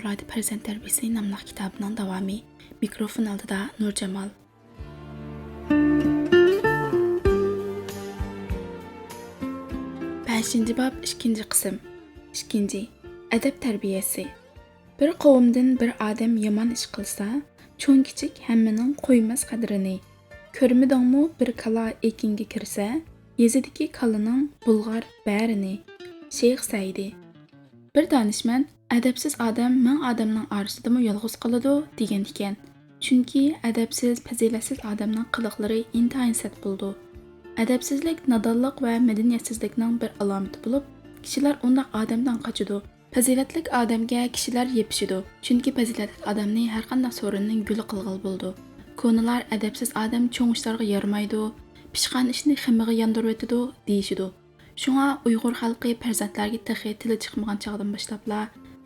Uyg'urlarda farzand tarbiyasi nomli kitobining davomi. Mikrofon oldida Nurjamol. 5. bob 2. qism. 2. Adab tarbiyasi. Bir qavmdan bir odam yomon ish qilsa, cho'ng kichik hammaning qo'ymas qadrini. Ko'rmidingmi bir kala ekinga kirsa, yezidagi kalaning bulg'ar barini. Sheyx Saidi. Bir danishmand adabsiz odam ming odamning orasidami yolg'iz qoladi degan ekan. Chunki adabsiz, fazilatsiz odamning qiliqlari intayin sat bo'ldi. Adabsizlik nodonlik va madaniyatsizlikning bir alomati bo'lib, kishilar undaq odamdan qochadi. Fazilatlik odamga kishilar yepishidi. Chunki fazilatli odamni har qanday so'rinning guli qilg'il bo'ldi. Ko'nilar adabsiz odam cho'ng ishlarga yarmaydi, pishqan ishni ximiga yondirib o'tadi deyishidi. Shunga Uyg'ur xalqi farzandlarga texi tili chiqmagan chog'dan boshlabla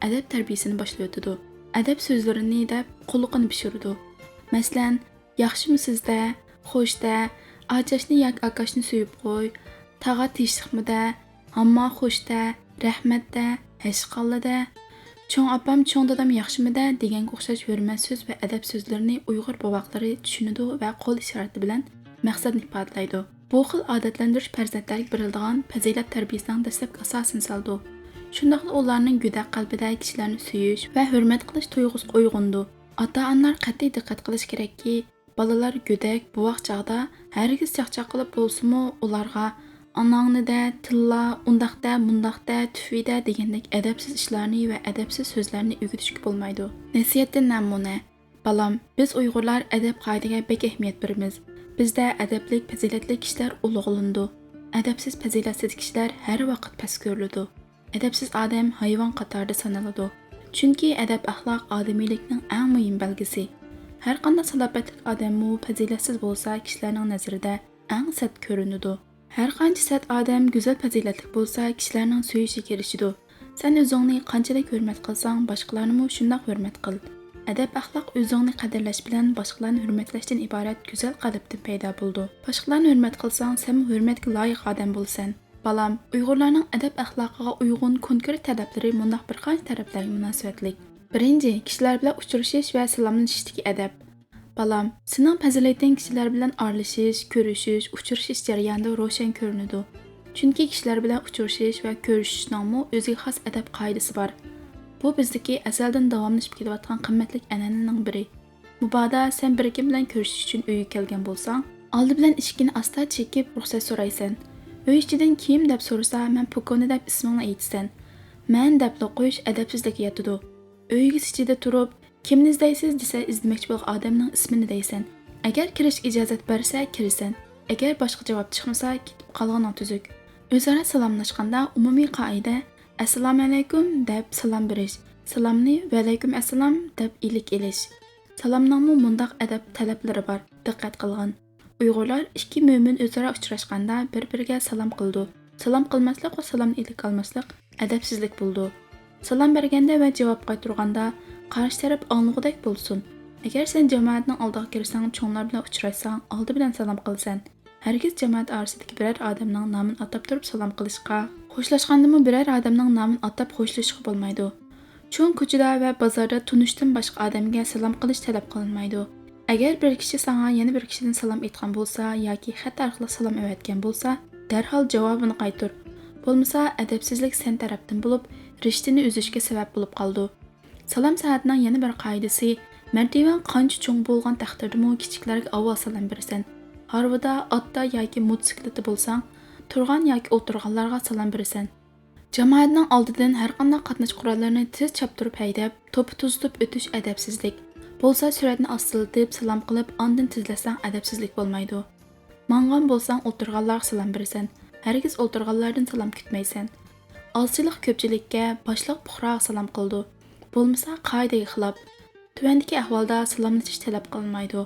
adab tarbiyasini boshlab o'tadi. Adab so'zlarini deb quluqini pishirdi. Masalan, yaxshimisiz-da, xo'sh-da, Acashni yak akashni suyib qo'y, tağa teshliqmida, hamma xo'shda, rahmatda, hashqallida, cho'ng opam, cho'ng dadam yaxshimida degan o'xshash hurmat so'z va adab so'zlarini Uyg'ur boboqlari tushunadi va qo'l ishorati bilan maqsadni ifodalaydi. Bu xil odatlantirish farzandlarga beriladigan fazilat tarbiyasining dastlabki asosini soldi. Shundaqla ularning go'dak qalbida kishilarni suyish va hurmat qilish tuyg'usi uyg'ondi. Ota-onalar qat'iy diqqat qilish kerakki, balalar go'dak buvoq chog'da hargiz chaqchaq qilib bo'lsa-mu ularga onangni-da, tilla, undaqda, mundaqda, tufida degandek adabsiz ishlarni va adabsiz so'zlarni o'rgatishga bo'lmaydi. Nasihatdan namuna. Balam, biz Uyg'urlar adab qoidaga bek ahamiyat beramiz. Bizda adablik, fazilatli kishilar ulug'landi. Adabsiz, fazilatsiz kishilar har vaqt past ko'riladi. Adabsiz odam hayvon qatorida sanaladi. Chunki adab axloq odamiylikning eng muhim belgisi. Har qanday salobatli odammu fazilatsiz bo'lsa, kishilarning nazarida eng sat ko'rinadi. Har qancha sat odam go'zal fazilatli bo'lsa, kishilarning suyishiga erishadi. Sen o'zingni qanchalik hurmat qilsang, boshqalarni ham shunday hurmat qil. Adab axloq o'zingni qadrlash bilan boshqalarni hurmatlashdan iborat go'zal qalbdan paydo bo'ldi. Boshqalarni hurmat qilsang, sen hurmatga loyiq odam bo'lsan. Balam, Uyg'urlarning adab axloqiga uyg'un konkret talablari mundaq bir qancha taraflarga munosabatli. Birinchi, kishilar bilan uchrashish va salomlashishdagi adab. Balam, sening fazilating kishilar bilan aralashish, ko'rishish, uchrashish jarayonida ro'shan ko'rinadi. Chunki kishilar bilan uchrashish va ko'rishishning o'ziga xos adab qoidasi bor. Bu bizdagi azaldan davomlashib kelayotgan qimmatli an'ananing biri. Mubodo sen bir kim bilan ko'rishish uchun uyga kelgan bo'lsang, oldi bilan eshikni asta chekib ruxsat so'raysan. Uy ichidan kim deb so'rasa, men Pukoni deb ismingni aytsan. Men deb qo'yish adabsizlikka yetadi. Uyga ichida turib, kimni izlaysiz desa izlamoqchi bo'lgan odamning ismini deysan. Agar kirishga ijozat bersa, kirasan. Agar boshqa javob chiqmasa, ketib qolgan tuzuk. O'zaro salomlashganda umumiy qoida assalomu alaykum deb salom berish, salomni va alaykum assalom deb ilik elish. Salomning mundaq adab talablari bor. Diqqat qilgan. Uyg'urlar ikki mo'min o'zaro uchrashganda bir-biriga salom qildi. Salom qilmaslik va salomni ilik olmaslik adabsizlik bo'ldi. Salom berganda va javob qaytarganda qarshi taraf anglagudek bo'lsin. Agar sen jamoatning oldiga kirsang, cho'nglar bilan uchrashsang, oldi bilan salom qilsan. Hargiz jamoat orasidagi biror odamning nomini atab turib salom qilishga, xo'shlashgandami biror odamning nomini atab xo'shlashishga bo'lmaydi. Cho'ng ko'chada va bozorda tunishdan boshqa odamga salom qilish talab qilinmaydi. Agar bir kishi senga yana bir kishidan salom aytgan bo'lsa yoki xat orqali salom aytgan bo'lsa, darhol javobini qaytar. Bo'lmasa, adabsizlik sen tarafdan bo'lib, rishtini uzishga sabab bo'lib qoldi. Salom soatining yana bir qoidasi, martaban qancha cho'ng bo'lgan taqdirdami kichiklarga avval salom bersan. Harvada, otda yoki mototsiklda bo'lsang, turgan yoki o'tirganlarga salom bersan. Jamoatning oldidan har qanday qatnash qurollarini tez choptirib haydab, to'pi tuzitib o'tish adabsizlik. Bo'lsa suratni ostiltib salom qilib, ondan tezlasang adabsizlik bo'lmaydi. Mangan bo'lsang, o'tirganlarga salom bersan. Hargiz o'tirganlardan salom kutmaysan. Ozchilik ko'pchilikka, boshliq puxroga salom qildi. Bo'lmasa qoidaga xilof. Tuvandagi ahvolda salomlashish talab qilinmaydi.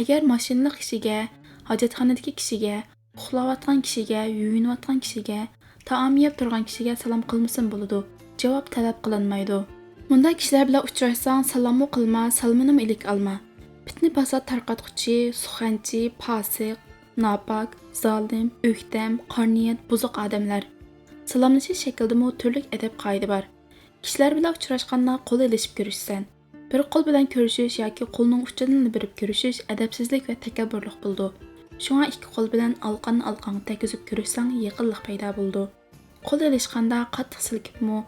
Agar mashinalik kishiga, hojatxonadagi kishiga, uxlayotgan kishiga, yuyinayotgan kishiga, taom yeb turgan kishiga salom qilmasin bo'ladi. Javob talab qilinmaydi. Bunda kishilar bilan uchrashsang, salommu qilma, salminimi ilik olma. Fitni fasod tarqatquchi, suxanchi, fosiq, nopok, zolim, o'ktam, qarniyat, buzuq odamlar. Salomlashish shaklida turli adab qoida bor. Kishilar bilan uchrashganda qo'l elishib ko'rishsan. Bir qo'l bilan ko'rishish yoki qo'lning uchidan berib ko'rishish adabsizlik va takabburlik bo'ldi. Shunga ikki qo'l bilan alqonni tekizib ko'rishsang yaqinlik paydo bo'ldi. Qo'l elishganda qattiq silkibmi,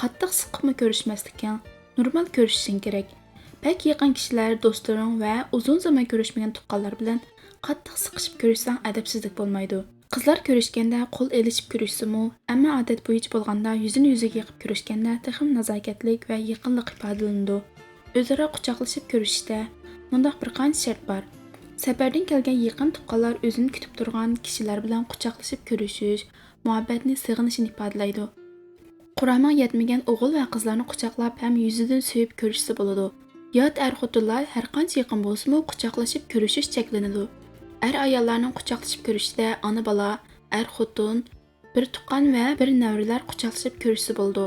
qattiq siqibmi ko'rishmaslikka normal ko'rishishing kerak. Pek yaqin kishilar, do'stlaring va uzun zaman ko'rishmagan tuqqanlar bilan qattiq siqishib ko'rishsang adabsizlik bo'lmaydi. Qizlar ko'rishganda qo'l elishib ko'rishsimi, ammo odat bo'yicha bo'lganda yuzini yuziga yiqib ko'rishganda texim nazokatlik va yaqinlik ifodalanadi. O'zaro quchoqlashib ko'rishishda mundaq bir qancha shart bor. Safardan kelgan yaqin tuqqanlar o'zini kutib turgan kishilar bilan quchoqlashib ko'rishish, muhabbatni sig'inishini ifodalaydi. Qur'onga yetmagan o'g'il va qizlarni quchoqlab ham yuzidan suyib ko'rishsa bo'ladi. Yot er-xotinlar har qancha yaqin bo'lsa-mu quchoqlashib ko'rishish cheklanadi. Er ayollarning quchoqlashib ko'rishida ona bola, er-xotin, bir tuqqan va bir navrilar quchoqlashib ko'rishsa bo'ldi.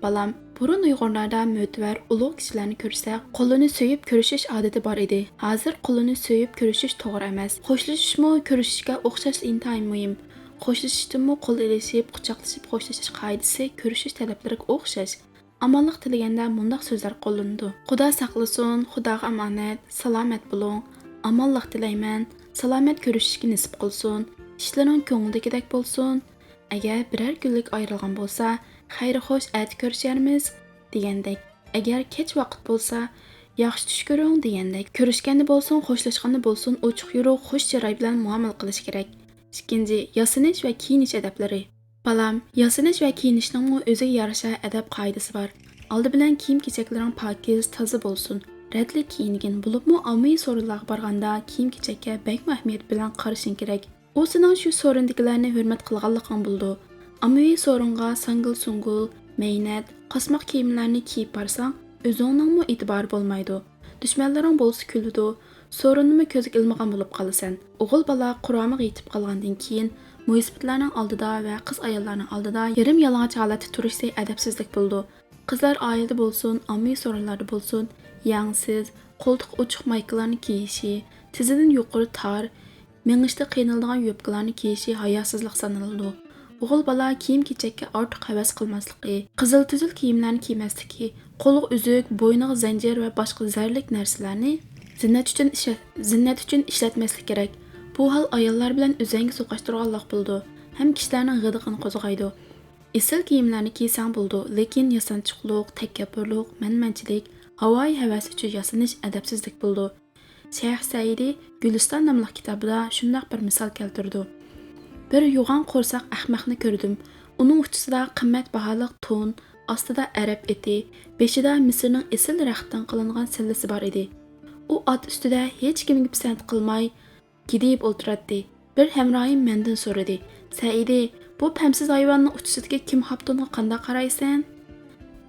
Balam, burun Uyg'urlarda mo'tvar ulug' kishilarni ko'rsa, qo'lini so'yib ko'rishish odati bor edi. Hozir qo'lini so'yib ko'rishish to'g'ri emas. Xo'shlashishmi ko'rishishga o'xshash intayin muhim. Xo'shlashishdimi qo'l elishib, quchoqlashib xo'shlashish qoidasi ko'rishish talablariga o'xshash. Amonlik tilaganda mundaq so'zlar qo'llanadi. Xudo saqlasin, Xudoga omonat, salomat bo'ling. Amonlik tilayman, salomat ko'rishishga nisib qilsin. Ishlaring ko'ngildagidek bo'lsin. Agar biror kunlik ayrilgan bo'lsa, xayri xo'sh at ko'risharmiz degandek. Agar kech vaqt bo'lsa, yaxshi tush ko'ring degandek. Ko'rishganda bo'lsin, xo'shlashganda bo'lsin, ochiq yuriq, xush chiroy bilan muomala qilish kerak. Ikkinchi, yasinish va kiyinish odablari. Balam, yasinish va kiyinishning o'ziga yarasha adab qoidasi bor. Oldi bilan kiyim-kechaklaring pokiz, toza bo'lsin. Radli kiyingin bo'libmi, ommaviy so'rinlarga borganda kiyim-kechakka bek ahamiyat bilan qarashing kerak. U sening shu so'rindagilarni hurmat qilganliging bo'ldi. Ommaviy so'ringa sangil-sungul, maynat, qasmoq kiyimlarni kiyib borsang, o'zingning e'tibor bo'lmaydi. Dushmanlaring bo'lsa kuladi. So'rinni ko'zga ilmagan bo'lib qolasan. O'g'il bola Qur'onga yetib qolgandan keyin muisbitlarning oldida va qiz ayollarning oldida yarim yalang'och holatda turishsa adabsizlik bo'ldi. Qizlar oilada bo'lsin, ommaviy so'rinlarda bo'lsin, yangsiz, qo'ltiq ochiq maykalarni kiyishi, tizidan yuqori tor, mengishda qiynaladigan yubkalarni kiyishi hayosizlik sanaladi. O'g'il bola kiyim-kechakka ortiq havas qilmasligi, qizil-tuzil kiyimlarni kiymasligi, qo'liga uzuk, bo'yniga zanjir va boshqa zarlik narsalarni zinnat uchun ishlatmaslik kerak. Bu hal ayollar bilan o'zangi so'qashtirganlik bo'ldi. Ham kishilarning g'idiqini qo'zg'aydi. Esil kiyimlarni kiysang bo'ldi, lekin yasanchiqlik, takabburlik, manmanchilik, havoyi havas uchun yasanish adabsizlik bo'ldi. Shayx Saidi Guliston nomli kitobida shunday bir misol keltirdi. Bir yo'g'on qo'rsoq ahmoqni ko'rdim. Uning uchisida qimmat baholiq to'n, ostida arab eti, beshida Misrning esil raxtdan qilingan sillasi bor edi. U ot ustida hech kimga pisand qilmay gidib o'tiradi. Bir hamroyim mendan so'radi: "Saidi, bu pamsiz hayvonning uchisidagi kim haptoniga qanday qaraysan?"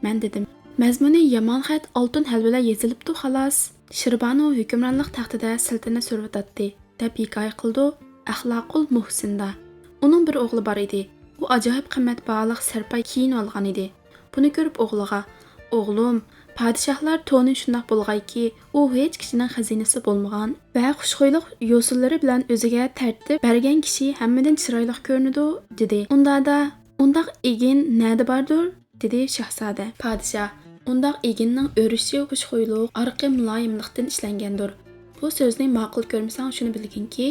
Men dedim: "Mazmuni yomon xat oltin halvalar yozilibdi xolos." Shirbanu hukmronlik taxtida siltini survatdi deb hikoya qildi Axloqul Muhsinda. Uning bir o'g'li bor edi. U ajoyib qimmatbaholiq sarpay kiyinib olgan edi. Buni ko'rib o'g'liga: "O'g'lim, padişahlar to'ni shundoq bo'lgayki, u hech kishining xazinasi bo'lmagan va xushxo'ylik yo'sinlari bilan o'ziga tartib bergan kishi hammadan chiroyli ko'rinadi" dedi. Undaq egin nada bordir? dedi shahzoda. Padişah: "Undaq eginning o'rishi xushxo'ylik, arqi muloyimlikdan ishlangandir. Bu so'zni ma'qul ko'rmasang shuni bilginki,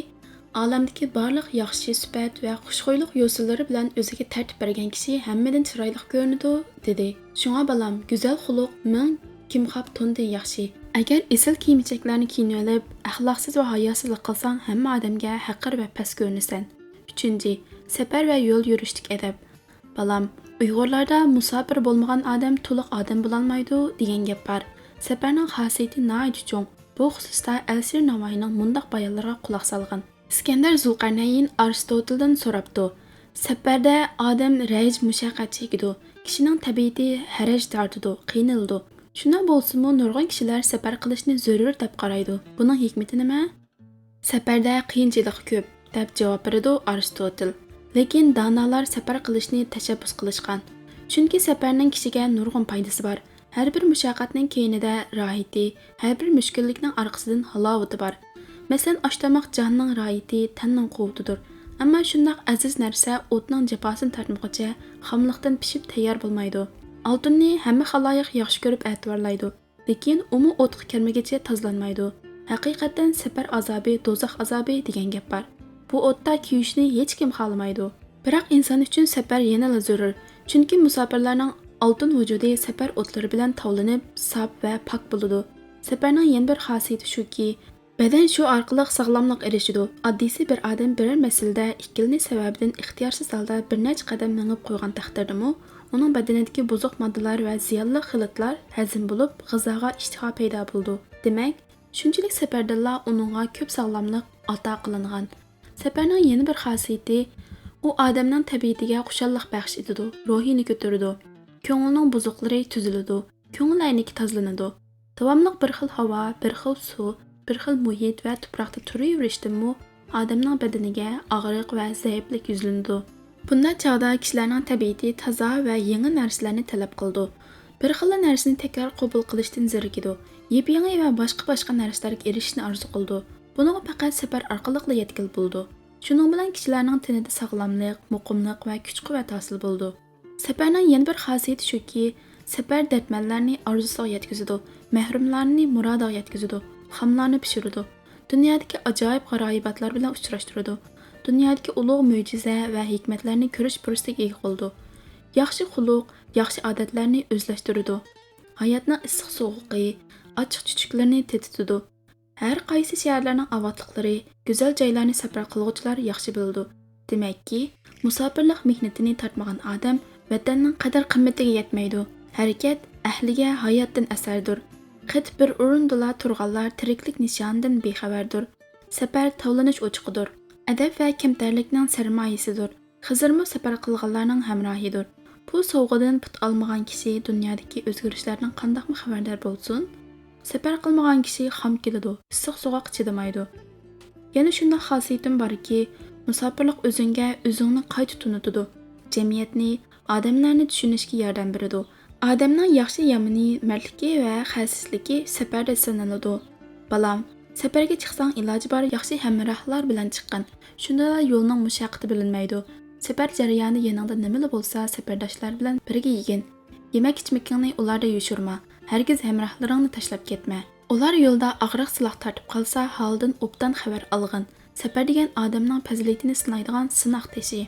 olamdagi barliq yaxshi sifat va xushxo'ylik yo'sinlari bilan o'ziga tartib bergan kishi hammadan chiroyli ko'rinadi" dedi. Shunga balam, go'zal xuluq ming kimxob to'ndan yaxshi. Agar esil kiyim-kechaklarni kiyinib olib, axloqsiz va hayosizlik qilsang, hamma odamga haqir va past ko'rinasan. 3. Safar va yo'l yurishlik adab. Balam, Uyg'urlarda musofir bo'lmagan odam to'liq odam bo'lolmaydi degan gap bor. Safarning xosiyati nihoyat cho'ng. Bu xususda Alisher Navoiyning mundaq bayonlariga quloq solgan. Iskandar Zulqarnayn Aristoteldan so'rabdi: "Safarda odam raj mushaqqat chekidi. Kishining tabiati haraj tortidi, qiynaldi. Shunday bo'lsa-mu, nurg'un kishilar safar qilishni zarur deb qaraydi. Buning hikmati nima?" "Safarda qiyinchilik ko'p" deb javob berdi Aristotel. Lekin donolar safar qilishni tashabbus qilishgan. Chunki safarning kishiga nurg'un foydasi bor. Har bir mushaqqatning keyinida rohati, har bir mushkullikning orqasidan halovati bor. Masalan, oshtamoq jonning rohati, tanning quvvatidir. Ammo shundoq aziz narsa o'tning jafosini tortmoqcha xamliqdan pishib tayyor bo'lmaydi. Oltinni hamma xaloyiq yaxshi ko'rib e'tiborlaydi, lekin umi o'tga kelmaguncha tozlanmaydi. Haqiqatan safar azobi do'zax azobi degan gap bor. Bu o'tda kuyishni hech kim xohlamaydi. Biroq inson uchun safar yanada zarur, chunki musofirlarning oltin vujudi safar o'tlari bilan tovlanib, saf va pok bo'ladi. Safarning yana bir xosiyati shuki, badan shu orqali sog'lomlik erishadi. Oddiysi bir odam biror masalada ikkilni sababidan ixtiyorsiz holda bir necha qadam mengib qo'ygan taqdirdami, uning badanidagi buzuq moddalar va ziyonli xilitlar hazm bo'lib, g'izoga ishtiho paydo bo'ldi. Demak, shunchalik safardilla uningga ko'p sog'lomlik ato qilingan. Safarning yana bir xosiyati u odamning tabiatiga xushallik baxsh etadi, ruhini ko'taradi. Ko'ngilning buzuqlari tuziladi, ko'ngil ayniki tozlanadi. Davomli bir xil havo, bir xil suv, bir xil muhit va tuproqda turaverishdanmi odamning badaniga og'riq va zaiflik yuzlanadi. Bunda chog'da kishilarning tabiati toza va yangi narsalarni talab qildi. Bir xil narsani takror qabul qilishdan zerikidi. Yep-yangi va boshqa narsalarga erishishni orzu qildi. Bunga faqat safar orqali yetkazil bo'ldi. Shuning bilan kishilarning tanada sog'lomlik, muqimlik va kuch-quvvat hosil bo'ldi. Safarning yana bir xosiyati shuki, safar dardmanlarni orzusiga yetkazadi, mahrumlarni murodiga yetkazadi, xamlarni pishiradi. Dunyodagi ajoyib g'aroyibotlar bilan uchrashtiradi. Dunyodagi ulug' mo'jiza va hikmatlarni ko'rish fursatiga ega bo'ldi. Yaxshi xuluq, yaxshi odatlarni o'zlashtiradi. Hayotning issiq sovuqi, ochiq chuchuklarni tetitadi. Har qaysi shaharlarning avotliqlari, go'zal joylarni safar qiluvchilar yaxshi biladi. Demakki, musofirlik mehnatini tortmagan odam vatanning qadr-qimmatiga yetmaydi. Harakat ahliga hayotdan asardir. Qit bir o'rinda turganlar tiriklik nishonidan bexabardir. Safar tovlanish o'chiqidir. Adab va kamtarlikning sarmoyasidir. Xizrmi safar qilganlarning hamrohidir. Bu sovg'adan put olmagan kishi dunyodagi o'zgarishlardan qandoqmi xabardor bo'lsin? Safar qilmagan kishi xam keladi, issiq sovuq chidamaydi. Yana shunday xosiyatim borki, musofirlik o'zingni qayta tunutadi. Jamiyatni, odamlarni tushunishga yordam beradi. Odamning yaxshi yomoni, mardligi va xasisligi safarda sinaladi. Balam, safarga chiqsang iloji bor yaxshi hamrohlar bilan chiqqin. Shunda yo'lning mushaqqati bilinmaydi. Safar jarayonida yaningda nima bo'lsa, safardoshlar bilan birga yegin. Yemak-ichmakingni ularda yushirma. Hargiz hamrohlaringni tashlab ketma. Ular yo'lda og'riq siloq tortib qolsa, holdan obdan xabar olgin. Safar degan odamning fazilatini sinaydigan sinoq tashi.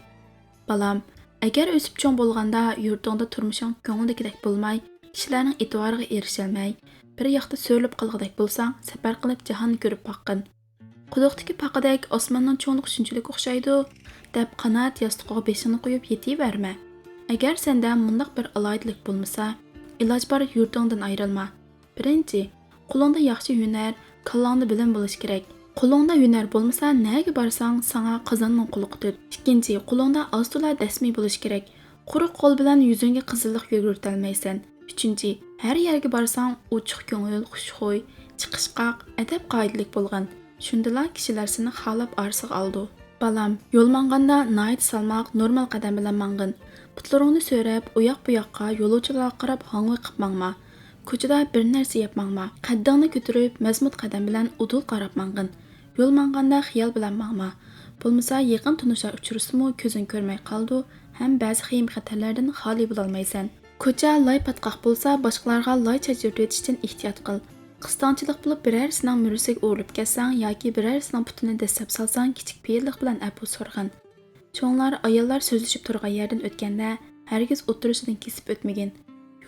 Balam, agar o'sib cho'ng bo'lganda yurtingda turmushing ko'ngildagidek bo'lmay, kishilarning e'tiboriga erisholmay, bir yoqda so'rlib qolg'idek bo'lsang, safar qilib jahonni ko'rib boqqin. Quduqdagi paqidek osmonning cho'nliq shunchalik o'xshaydi, deb qanot yostiqqa beshingni qo'yib yetiverma. Agar senda mundaq bir aloyidlik bo'lmasa, iloj bor yurtingdan ayrilma. Birinchi, qo'lingda yaxshi hunar, kallangda bilim bo'lish kerak. Qo'lingda hunar bo'lmasa, nega borsang, sana qozonning quliqidir. Ikkinchi, qo'lingda oz-to'la dasmiy bo'lish kerak. Quruq qo'l bilan yuzingga qizillik yugurtolmaysan. Uchinchi, har yerga borsang, ochiq ko'ngil, xushxo'y, chiqishqoq, adab qoidalik bo'lgan. Shundalar kishilar seni xolab arsiq oldi. Balam, yo'l manganda nayt salmoq, normal qadam bilan mangin. Putlaringni so'rab, bu yoqqa yo'lovchilarga qarab hangvi qilib mangma. Ko'chada bir narsa yeb mangma. Qaddingni ko'tarib, mazmut qadam bilan udul qarab mangin. Yo'l manganda xiyol bilan mangma. Bo'lmasa, yaqin tunishlar uchrasimi ko'zing ko'rmay qoldi, ham ba'zi xiyim xatarlardan xoli bo'lolmaysan. Ko'cha loy patqoq bo'lsa, boshqalarga loy chajirib etishdan ehtiyot qil. Qistonchilik bo'lib birarsining murisiga o'rilib ketsang yoki birarsining putini dastab solsang, kichik piyillik bilan apu so'rg'in. Cho'nglar, ayollar so'zlashib turgan yerdan o'tganda, hargiz o'tirishdan kesib o'tmagin.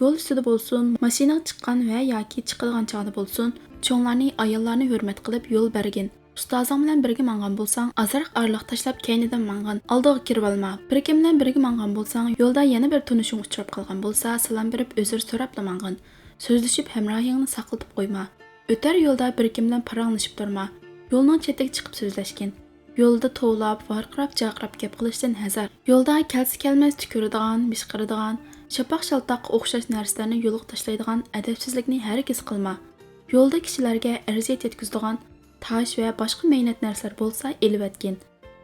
Yo'l ustida bo'lsin, mashinaga chiqqan va yoki chiqadigan chog'da bo'lsin, cho'nglarni, ayollarni hurmat qilib yo'l bergin. Ustozing bilan birga mangan bo'lsang, azroq orliq tashlab kaynidan mangan, oldiga kirib olma. Bir kim bilan birga mangan bo'lsang, yo'lda yana bir tunishing uchrab qolgan bo'lsa, salom berib uzr so'rab mangan. So'zlashib hamrohingni saqlatib qo'yma. O'tar yo'lda bir kim bilan paranglashib turma. Yo'lning chetiga chiqib so'zlashgin. Yo'lda tovlab, varqirab, jaqirab gap qilishdan hazar. Yo'lda kelmas tukiradigan, mishqiradigan, shapaq-shaltoqqa o'xshash narsalarni yo'lga tashlaydigan adabsizlikni hargiz qilma. Yo'lda kishilarga arziyat yetkazadigan tosh va boshqa mehnat narsalar bo'lsa, elib etgin.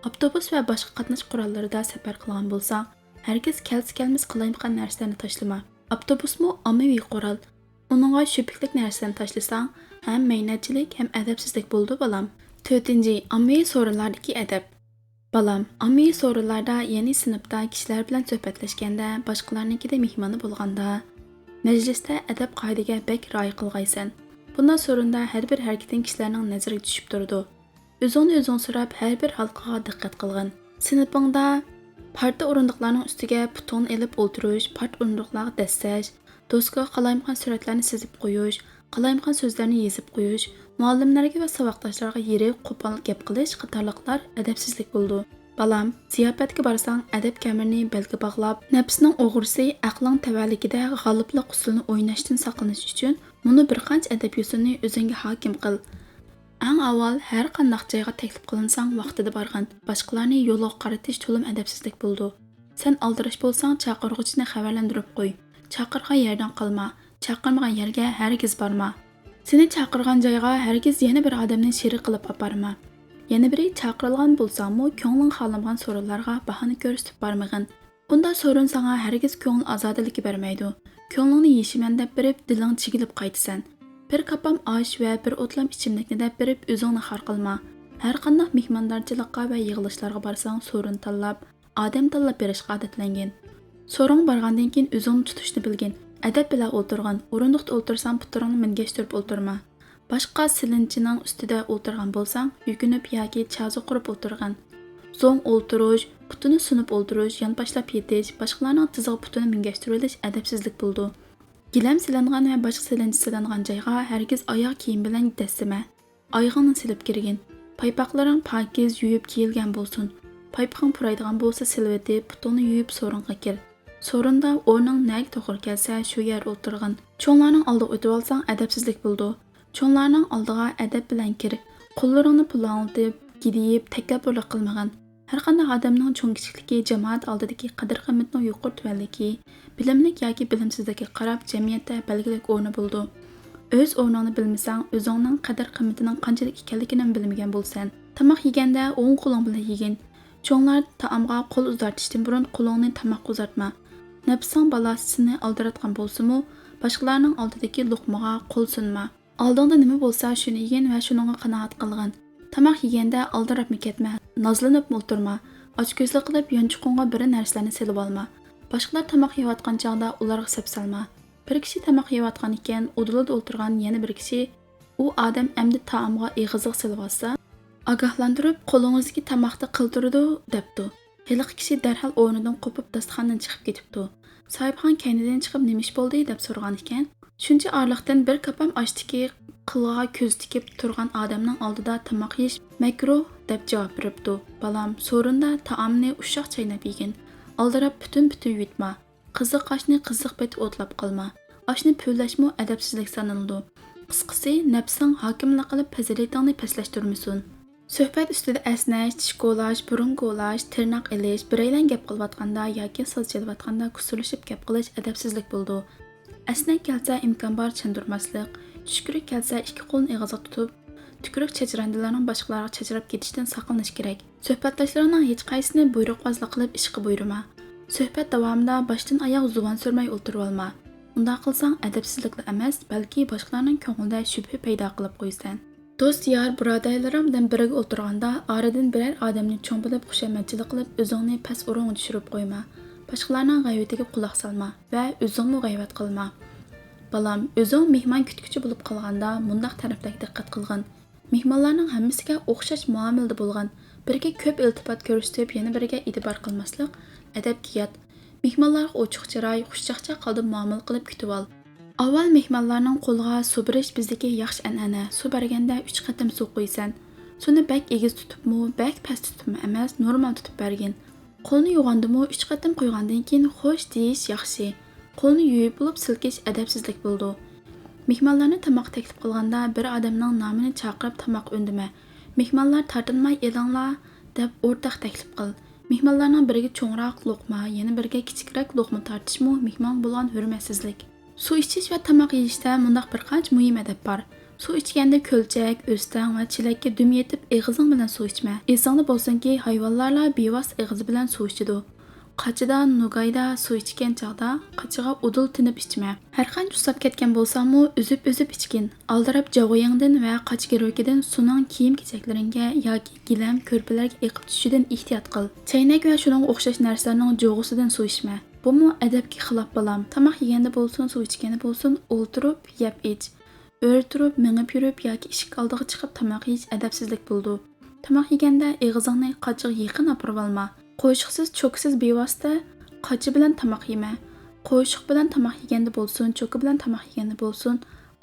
Avtobus va boshqa qatnash qurollarida safar qilgan bo'lsang, hargiz kelmas qilayotgan narsalarni tashlama. Avtobusmu ommaviy qurol. Uningga shubhalik narsalarni tashlasang, ham mehnatchilik, ham adabsizlik bo'ldi, balam. 4. Ommaviy so'rinlardagi adab. Balam, ommaviy so'rinlarda, ya'ni sinfda kishilar bilan suhbatlashganda, boshqalarnikida mehmoni bo'lganda, Məclisdə ədəb qaydaga bək rioya qılğaysan. Bundan sorunda hər bir hərəkətin kişilərinin nəzəriga düşüb durdu. Özünü özün sırab hər bir halqağa diqqət qılğın. Sinifingda parta o'rindiqlarning ustiga putun elib o'tirish, part o'rindiqlarga dassash, doskaga qalayimqan suratlarni sizib qo'yish, qalayimqan so'zlarni yezib qo'yish, muallimlarga va saboqdoshlarga yirik, qo'pol gap qilish qatorliqlar adabsizlik bo'ldi. Balam, ziyofatga barsang adab kamirini belga bog'lab, nafsning o'g'risi aqling tavalligida g'oliblik usulini o'ynashdan saqlanish uchun buni bir qancha adab yo'sinni o'zingga hokim qil. Eng avval har qanday joyga taklif qilinsang vaqtida borgin. Boshqalarni yo'lga qaratish to'lim adabsizlik bo'ldi. Sen aldirish bo'lsang chaqirg'uchini xabarlantirib qo'y. Chaqirgan yerdan qolma, chaqirmagan yerga hargiz borma. Seni chaqirgan joyga hargiz yana bir odamni sherik qilib aparma. Yana biri chaqirilgan bo'lsa-mu, ko'ngling xohlamagan so'rovlarga bahona ko'rsatib bormag'in. Bunda so'rin sana hargiz ko'ngil ozodaligi bermaydi. Ko'nglingni yeshiman deb berib, diling chigilib qaytasan. Bir kapam osh va bir o'tlam ichimlikni deb berib, o'zingni xor qilma. Har qanday mehmondorchilikqa va yig'ilishlarga borsang, so'rin tanlab, odam tanlab berishga odatlangin. So'ring borgandan keyin o'zingni tutishni bilgin. Adab bilan o'tirgin. O'rindiqda o'tirsang, puturingni mingashtirib o'tirma. Boshqa silinchining ustida o'tirgan bo'lsang, yukinib yoki chazo qurib o'tirgin. Zo'ng o'tirish, putini sunib o'tirish, yonboshlab yetish, boshqalarning tizig'i putini mingashtirib olish adabsizlik bo'ldi. Gilam silangan va boshqa silinchi silangan joyga hargiz oyoq kiyim bilan dassima. Oyog'ingni silib kirgin. Paypoqlaring pokiz yuvib kiyilgan bo'lsin. Paypoqing puraydigan bo'lsa silib etib, putini yuvib so'ringa kir. So'rinda o'rning nag to'g'ri kelsa, shu yer o'tirgin. Cho'nglarning oldiga o'tib olsang adabsizlik bo'ldi. Cho'nglarning oldiga adab bilan kir. Qo'llaringni pulanglatib, gidiyib, takabburlik qilmag'in. Har qanday odamning cho'ng kichikligi, jamoat oldidagi qadr-qimmatning yuqori tuvanligi, bilimlik yoki bilimsizligiga qarab jamiyatda belgilik o'rni bo'ldi. O'z o'rningni bilmasang, o'zingning qadr-qimmatining qanchalik ekanligini bilmagan bo'lsan. Tomoq yeganda o'ng qo'ling bilan yegin. Cho'nglar taomga qo'l uzatishdan burun qo'lingni tomoqqa uzatma. Nafsing balosini aldiratgan bo'lsa-mu, boshqalarning oldidagi luqmaga qo'l sunma. Oldingda nima bo'lsa, shuni yegin va shuningga qanoat qilgin. Tomoq yeganda aldirab ketma, nozlanib o'tirma. Ochko'zlik qilib yonchuqunga bir narsalarni silib olma. Boshqalar tomoq yeyotgan chog'da ularga sep solma. Bir kishi tomoq yeyotgan ekan, o'dilida o'tirgan yana bir kishi u odam endi taomga eg'iziq silib olsa, ogohlantirib qo'lingizdagi tomoqni qildirdi debdi. Heliq kishi darhol o'rnidan qo'pib dasturxondan chiqib ketibdi. Sohibxon kaynidan chiqib nima ish bo'ldi deb so'ragan ekan. Shuncha orliqdan bir kapam oshdiki qilg'a ko'z tikib turgan odamning oldida tomoq yeyish makruh deb javob beribdi. Balam, so'rinda taomni ushoq chaynab yegin. Aldirab butun yutma. Qiziq oshni qiziq betib o'tlab qolma. Oshni pulashmi adabsizlik sanaladi. Qisqasi, nafsing hokimlik qilib fazilatingni pastlashtirmasin. Suhbat ustida asnash, tish qo'lash, burun qo'lash, tirnoq ilish, biraylan gap qilayotganda yoki so'z chaliyotganda kusurlashib gap qilish adabsizlik bo'ldi. Asnak kelsa imkon bor chandurmaslik, tushkurik kelsa ikki qo'lni og'izga tutib, tukurik chachrandilarning boshqalarga chachrab ketishdan saqlanish kerak. Suhbatdoshlarining hech qaysini buyruqbozlik qilib ishga buyurma. Suhbat davomida boshdan oyoq zuvon surmay o'tirib olma. Unda qilsang adabsizlikla emas, balki boshqalarning ko'nglida shubha paydo qilib qo'ysan. Do'st, yor, birodarlarim bilan birga o'tirganda oradan biror odamni cho'ng bilib xushamadchilik qilib, o'zingni past o'ringa tushirib qo'yma. Boshqalarning g'aybatiga quloq solma va o'zingni g'aybat qilma. Balam, o'zing mehmon kutguchi bo'lib qolganda mundaq taraflarga diqqat qilgin. Mehmonlarning hammasiga o'xshash muomalada bo'lgan. Biriga ko'p iltifot ko'rsatib, yana biriga e'tibor qilmaslik adabga yot. Mehmonlarga ochiq chiroy, xushchaqchaq qilib muomala qilib kutib ol. Avval mehmonlarning qo'liga suv berish bizdagi yaxshi an'ana. Suv berganda 3 qatim suv qo'ysan. Suvni bak egiz tutibmi, bak past tutibmi emas, normal tutib bergin. Qo'lni yuvgandimi 3 qatim qo'ygandan keyin xo'sh deyish yaxshi. Qo'lni yuvib bo'lib silkish adabsizlik bo'ldi. Mehmonlarni tomoq taklif qilganda bir odamning nomini chaqirib tomoq o'ndima. Mehmonlar tartinmay elinglar deb o'rtaq taklif qil. Mehmonlarning biriga cho'ngroq luqma, yana biriga kichikroq luqma tortishmi mehmon bo'lgan hurmatsizlik. Suv ichish va tomoq yeyishda mundaq bir qancha muhim adab bor. Suv ichganda ko'lchak, o'stang va chilakka dum yetib eg'izing bilan suv ichma. Esingda bo'lsinki, hayvonlar bevos eg'iz bilan suv ichadi. Qachida, nugayda suv ichgan chog'da qachiga udul tinib ichma. Har qancha usab ketgan bo'lsa-mu, uzib ichgin. Aldirab javoyingdan va qachgirokidan suvning kiyim-kechaklaringga yoki gilam, ko'rpalarga eqib tushishidan ehtiyot qil. Chaynak va shuning o'xshash narsalarning jo'g'isidan suv ichma. Bumu adabga xilof balam. Tamoq yeganda bo'lsin, suv ichganda bo'lsin, o'ltirib yeb ich. O'rtirib, mingib yurib yoki eshik oldiga chiqib tamoq yeyish adabsizlik bo'ldi. Tamoq yeganda og'zingni qochiq yaqin opirib olma. Qo'shiqsiz, cho'ksiz bevosita qochi bilan tamoq yema. Qo'shiq bilan tamoq yeganda bo'lsin, cho'ki bilan tamoq yeganda bo'lsin,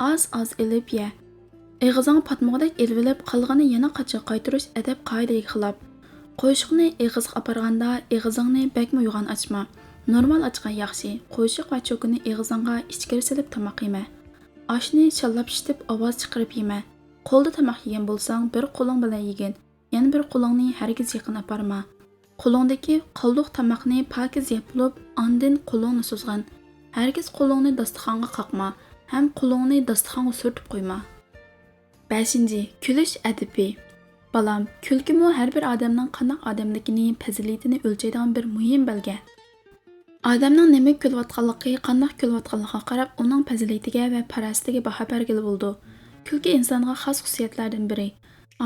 oz ilib ye. Og'zingni patmoqdek ilib olib, qolganini yana qochiq qaytirish adab qoidaga xilof. Qo'shiqni og'izga oparganda og'zingni bakmi yo'g'on ochma. Normal ochgan yaxshi. Qo'shiq va cho'kini og'zingga ichkari silib tamoq yema. Oshni shallab shitib ovoz chiqarib yema. Qo'lda tamoq yegan bo'lsang, bir qo'ling bilan yegin. Yana bir qo'lingni hargiz yaqin aparma. Qo'lingdagi qoldiq tamoqni pokiz yeb olib, ondan qo'lingni so'zg'in. Hargiz qo'lingni dasturxonga qoqma, ham qo'lingni dasturxonga surtib qo'yma. 5. Kulish adabi. Balam, kulkimi har bir odamning qanday odamligini, fazilatini o'lchaydigan bir muhim belgi. Odamning nima kulayotganligi, qanday kulayotganligiga qarab, uning fazilatiga va farosatiga baho bergili bo'ldi. Kulki insonga xos xususiyatlardan biri.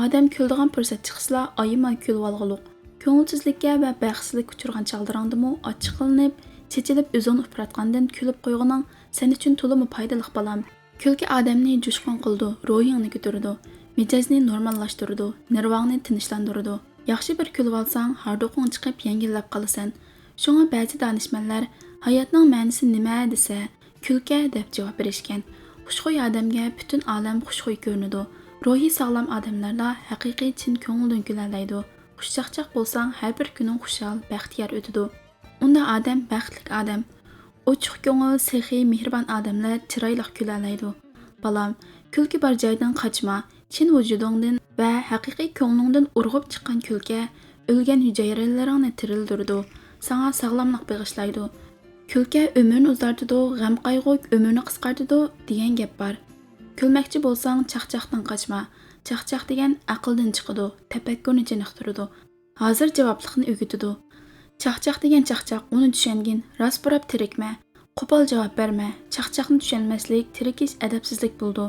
Odam kuldigan fursat chiqsa, ayimay kulib olgulik. Ko'ngilsizlikka va baxtsizlik uchirgan chaqdirangdimi, ochiqlanib, chechilib o'zini upuratgandan kulib qo'yganing sen uchun to'liq foydali balam. Kulki odamni jo'shqin qildi, ruhingni ko'tardi, mijozni normallashtirdi, nervangni tinchlantirdi. Yaxshi bir kulib olsang, hardoqing chiqib yengillab qolasan. Şuna ba'zi danışmanlar hayotning ma'nosi nima desa, kulka deb javob berishgan. Xushxuy odamga butun olam xushxuy ko'rinadi. Ruhi sog'lom odamlarda haqiqiy chin ko'ngildan kulaydi. Xushchaqchaq bo'lsang, har bir kuning xushal, baxtiyor o'tadi. Unda odam baxtli odam. Ochiq ko'ngil, sehiy, mehribon odamlar chiroyli kulaydi. Balam, kulki bor joydan qochma. Chin vujudingdan va haqiqiy ko'nglingdan urg'ib chiqqan kulka o'lgan hujayralaringni tirildirdi. Sana sağlamlık bağışlaydı. Külke ömrünü uzartıdı, gam qaygı ömrünü qısqartıdı degan gap var. Külmekçi bolsang çaqçaqdan qaçma. Çaqçaq degan aqldan chiqadi, tafakkurni chiniqtiradi. Hozir javoblikni o'gitidi. Çaqçaq degan çaqçaq, uni tushangin, rost burab tirikma. Qo'pol javob berma. Çaqçaqni tushunmaslik tirikish adabsizlik bo'ldi.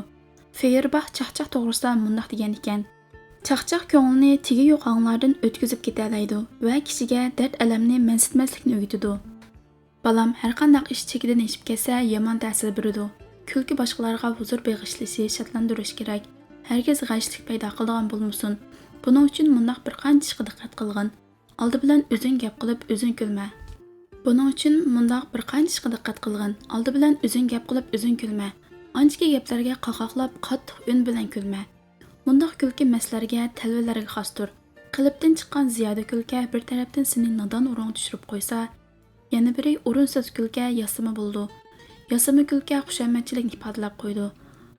Feyerbax çaqçaq to'g'risida mundaq degan ekan. Çaqçaq ko'nglini tigi yo'q anglardan o'tkazib ketalaydi va kishiga dard alamni mansitmaslikni o'rgatadi. Balam, har qanday ish chekidan eshib ketsa, yomon ta'sir beradi. Kulki boshqalarga huzur bag'ishlashi, shodlantirish kerak. Hargiz g'ashlik paydo qiladigan bo'lmasin. Buning uchun mundaq bir qancha ishga diqqat qilgin. Oldi bilan o'zing gap qilib, o'zing kulma. Buning uchun mundaq bir qancha ishga diqqat qilgin. Oldi bilan o'zing gap qilib, o'zing kulma. Anchaki gaplarga qaqoqlab, qattiq un bilan kulma. Mundaq kulki maslarga, talvalarga xosdir. Qilibdan chiqqan ziyoda kulka bir tarafdan seni nodon o'rin tushirib qo'ysa, yana biri o'rinsiz kulka yasama bo'ldi. Yasama kulka xushamatchilikni ifodalab qo'ydi.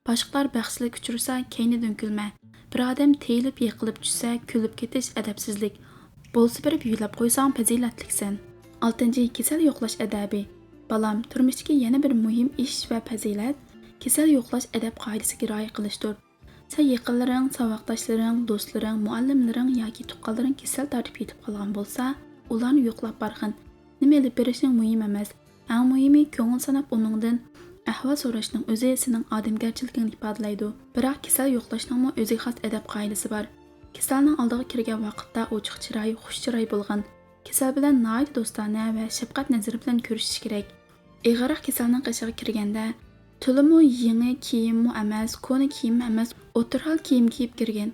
Boshqalar baxtsizlik uchirsa, keynidan kulma. Bir odam teyilib yiqilib tushsa, kulib ketish adabsizlik. Bo'lsa berib yuylab qo'ysang fazilatliksan. 6. Kasal yo'qlash adabi. Balam, turmushdagi yana bir muhim ish va fazilat kasal yo'qlash adab qoidasiga rioya qilishdir. Sen yaqinlaring, saboqdoshlaring, do'stlaring, muallimlaring yoki tuqqanlaring kasal tortib yetib qolgan bo'lsa, ularni yo'qlab borgin. Nima olib berishing muhim emas. Eng muhimi ko'ngil sanab uningdan ahvol so'rashning o'zi sening odamgarchiligingni ifodalaydi. Biroq kasal yo'qlashning o'ziga xos adab qoidasi bor. Kasalning oldiga kirgan vaqtda ochiq chiroy, xush chiroy bo'lgan. Kasal bilan nihoyat do'stona va shafqat nazari bilan ko'rishish kerak. Ig'ariq kasalning qishig'iga kirganda Tulumu yangi kiyimmi emas, ko'ni kiyim emas, o'tirhal kiyim kiyib kirgan.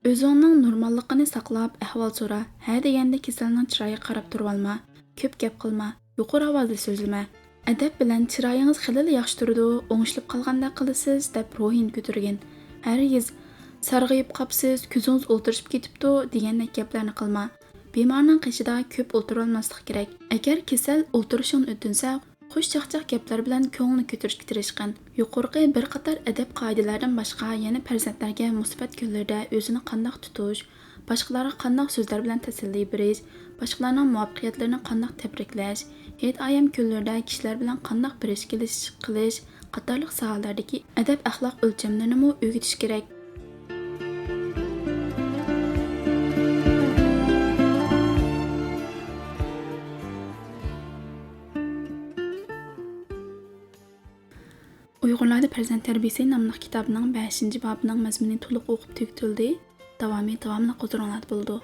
O'zingning normalligini saqlab, ahvol so'ra. Ha deganda kasalning chiroyiga qarab turib olma. Ko'p gap qilma, yuqori ovozda so'zlama. Adab bilan chiroyingiz xilli yaxshi turdi, o'ngishilib qolganda qilasiz deb ruhini ko'targin. Hargiz sarg'ayib qopsiz, ko'zingiz o'ltirishib ketibdi degandek gaplarni qilma. Bemorning qishida ko'p o'tirib olmaslik kerak. Agar kasal o'tirishini o'tinsa, xush chaqchaq gaplar bilan ko'ngilni ko'tarishga tirishqin. Yuqorqi bir qator adab qoidalaridan boshqa yana farzandlarga musibat kunlarda o'zini qandoq tutish, boshqalarga qandoq so'zlar bilan tasalli berish, boshqalarning muvaffaqiyatlarini qandoq tabriklash, hayit ayam kunlarda kishilar bilan qandoq birish kelish qilish qatorliq sohalardagi adab axloq o'lchamlarini o'rgatish kerak. Uyg'urlarda farzand tarbiyasi nomli kitobning 5-bobining mazmuni to'liq o'qib tugatildi. Davomli huzuringizda bo'ldi.